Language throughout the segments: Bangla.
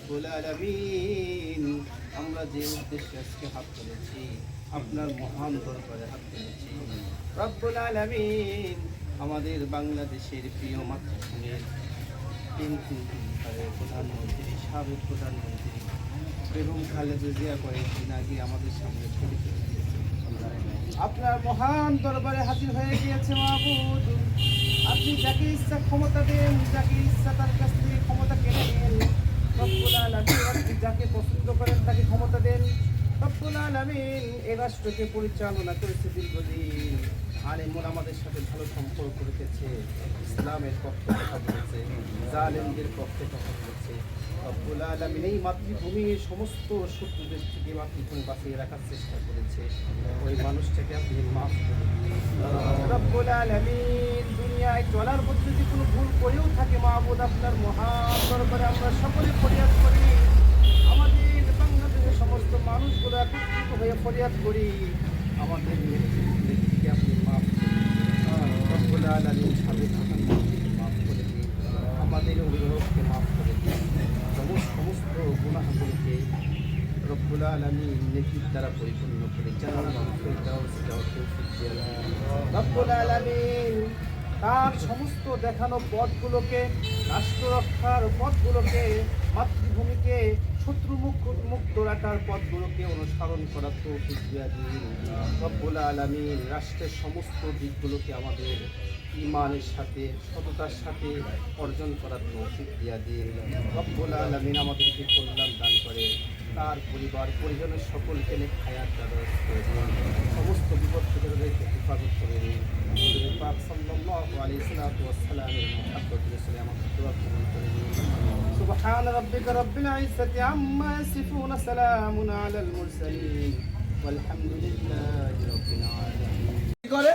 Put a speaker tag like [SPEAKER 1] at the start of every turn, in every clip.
[SPEAKER 1] রব্বুল আলামিন আমরা যে উদ্দেশ্যে আজকে হাত তুলেছি আপনার মহান দরবারে হাত তুলেছি রব্বুল আলামিন আমাদের বাংলাদেশের প্রিয় মাতৃভূমির তিনবারের প্রধানমন্ত্রী সাবেক প্রধানমন্ত্রী বেগম খালেদা জিয়া কয়েকদিন আগে আমাদের সামনে ছবি তুলে দিয়েছে। আপনার মহান দরবারে হাজির হয়ে গিয়েছে মাহবুব। আপনি যাকে ইচ্ছা ক্ষমতা দেন, যাকে ইচ্ছা তার কাছ থেকে ক্ষমতা কেড়ে নেন। রব্বুল আলামিন আপনি যাকে পছন্দ করেন তাকে ক্ষমতা দেন। রব্বুল আলামিন এই রাষ্ট্রকে পরিচালনা করেছে দীর্ঘদিন। আলেমুল আমাদের সাথে ভালো সম্পর্ক রেখেছে, ইসলামের পক্ষে কথা বলেছে, জালেমদের পক্ষে কথা বলেছে। রব্বুল আলামিন এই মাতৃভূমির সমস্ত শত্রুদের থেকে মাতৃভূমি বাঁচিয়ে রাখার চেষ্টা করেছে। ওই মানুষটাকে আপনি মাফ করে দিন রব্বুল আলামিন। দুনিয়ায় চলার মধ্যে যে কোনো ভুল করেও থাকে মাহবুব, আপনার মহান দরবারে আমরা সকলে ফরিয়াদ করি। আমাদের বাংলাদেশের সমস্ত মানুষগুলো একত্রিত হয়ে ফরিয়াদ করি, আমাদের নেত্রীকে আপনি মাফ করে দিন রব্বুল আলামিন। সাবেক প্রধানমন্ত্রীকে মাফ করে দিন, আমাদের অভিভাবককে মাফ করে দিন, সমস্ত গুনাহগুলোকে রব্বুল আলামিন নেকির দ্বারা পরিপূর্ণ করে রব্বুল আলামিন তার সমস্ত দেখানো পথগুলোকে, রাষ্ট্র রক্ষার পথগুলোকে, মাতৃভূমিকে শত্রু মুক্ত রাখার পথগুলোকে অনুসরণ করার তৌফিক দিয়া দিন রব্বুল আলামিন। রাষ্ট্রের সমস্ত দিকগুলোকে আমাদের ঈমানের সাথে, সততার সাথে অর্জন করার তৌফিক দিয়া দিন রব্বুল আলামিন। আমাদেরকে কল্যাণ দান করে, তার পরিবার পরিজনের সকলকে হায়াত ব্যবস্থা করে দিন, সমস্ত বিপদ থেকে তাদেরকে হেফাজত করে দিন। পাক সাল্লাল্লাহু আলাইহি ওয়াসাল্লামের মুহাব্বত রসুলে আমাদের দোয়া কবুল করে দিন। সুবহান রাব্বিকা রাব্বিল ইজ্জাতি আম্মা ইয়াসিফুন, সালামুন আলাল মুরসালিন, ওয়ালহামদুলিল্লাহি রাব্বিল আলামিন।
[SPEAKER 2] কি করে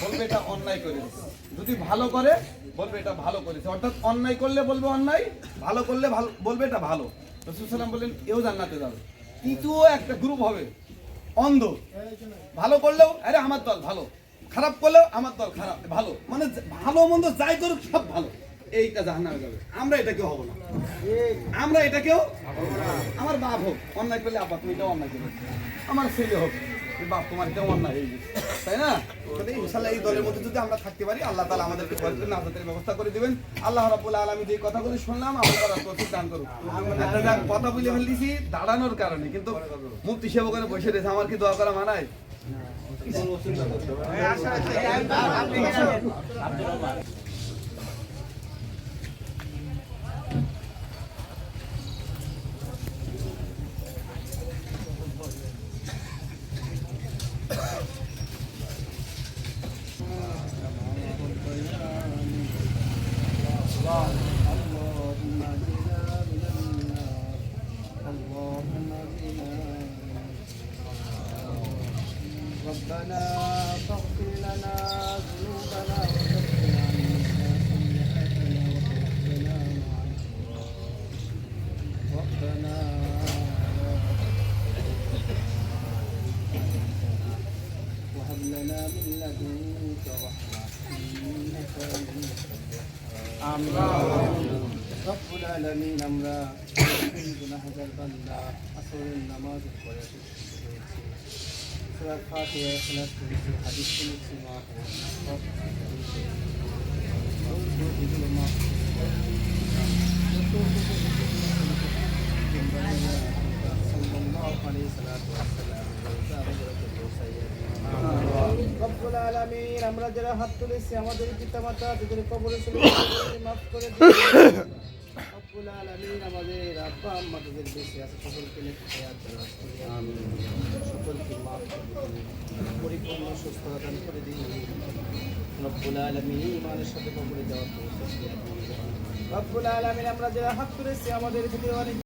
[SPEAKER 2] বলবে এটা অন্যায় করেছে, যদি ভালো করে বলবে এটা ভালো করেছে। অর্থাৎ অন্যায় করলে বলবে অন্যায়, ভালো করলে ভালো বলবে এটা ভালো। রাসূল সাল্লাল্লাহু আলাইহি ওয়াসাল্লাম বললেন এও জান্নাতে যাবে। তৃতীয় একটা গ্রুপ হবে অন্ধ, ভালো করলেও আরে আমার দল ভালো, খারাপ করলেও আমার দল খারাপ ভালো, মানে ভালো মন্দ যাই করুক সব ভালো, এইটা জাহান্নামে যাবে। আমরা এটা কেউ হবো না, আমরা এটা কেউ আমার বাপ হোক অন্যায় করলে আব্বা তুমি এটাও অন্যায় করবে, আমার ছেলে হোক বাপ তোমার এটাও অন্যায় হয়ে গেছে, তাই না? ইনশাআল্লাহ এই দলের মধ্যে যদি আমরা থাকতে পারি আল্লাহ তাআলা আমাদেরকে নাজাতের ব্যবস্থা করে দিবেন। আল্লাহ রাব্বুল আলামিন যে কথাগুলো শুনলাম আমরা করার তৌফিক দান করুন। একটা কথা বলে ফেলেছি দাঁড়ানোর কারণে, কিন্তু মুফতি সাহেব ওখানে বসে রয়েছে, আমার কি দোয়া করা মানায়?
[SPEAKER 1] ربنا فاغفر لنا ذنوبنا وكفر عنا سيئاتنا وتوفنا مع ربنا وهب لنا من لدنك رحمة إنك أنت الوهاب রব্বুল আলামিন। আমরা গুনাহগার বান্দা, আসরের নামাজ পড়ে হয়েছি, সূরা ফাতিহা ইখলাস করেছি, হাদিস শুনেছি, রব্বুল আলামিন। আমরা যারা হাত তুলেছি আমাদের পিতামাতা তাদের কবরে মাফ করে দিন রব্বুল আলামিন। আমাদের আব্বা আম্মা যাদের বেঁচে আছে সকলকে সকলকে মাফ করে দিন, পরিপূর্ণ সুস্থতা দান করে দিন রব্বুল আলামিন। ঈমানের সাথে কবরে যাওয়ার তৌফিক দিন রব্বুল আলামিন। আমরা যারা হাত তুলেছি আমাদের ভিতরে অনেক